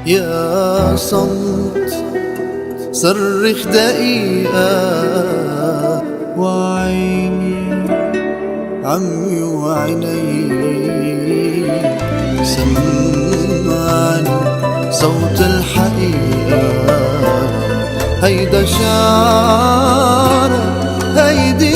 يا صمت صرخ دقيقة وعيني عمي وعيني سمعني صوت الحقيقة. هيدا شعرك هيدي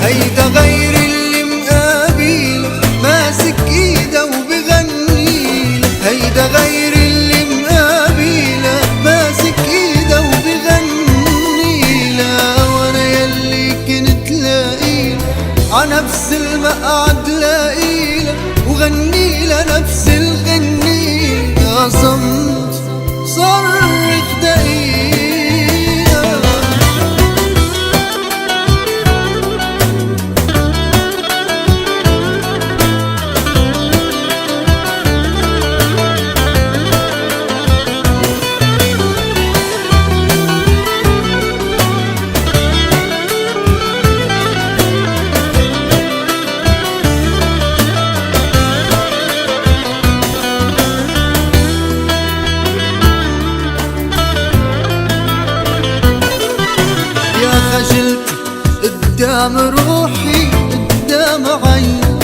هيدا غير اللي مقابلك ماسك ايده وبغنيلك. هيدا غير اللي مقابلك ماسك ايده وبغنيلك. وانا يلي كنت لاقيلك عنفس المقعد لاقيلك وغنيلك نفس الغنية. يا صمت صرخ دقيقة. خجلت قدام روحي قدام عيني.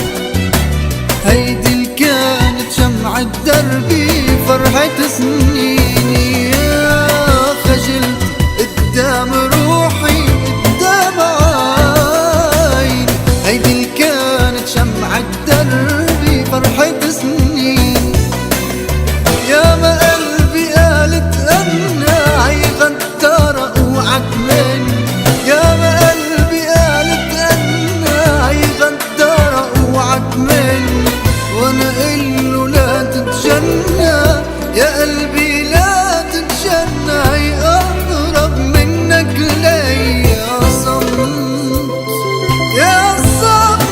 هيدي اللي كانت شمعة دربي فرحة سنيني. يا خجلت قدام روحي قدام عيني. هيدي اللي كانت شمعة دربي فرحة سنيني. يا ما قلبي قالت أنا عيغدارة وعكماني. يا ما قلبي قالت أنا عيغدارة وعكماني. وانا قله لا تتجنى يا قلبي لا تتجنى. يقرب منك لي يا صمت يا صمت.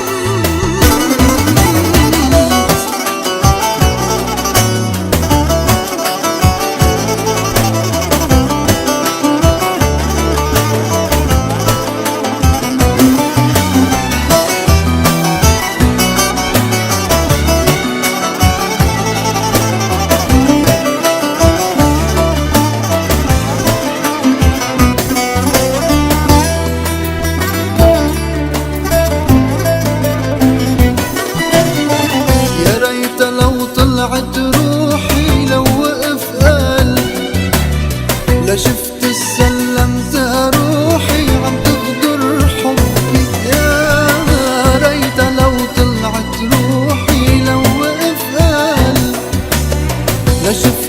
طلعت روحي لو وقف قلبي لشفت السلمت روحي عم تغدر حبي. يا ريت لو طلعت روحي لو وقف قلبي لشفت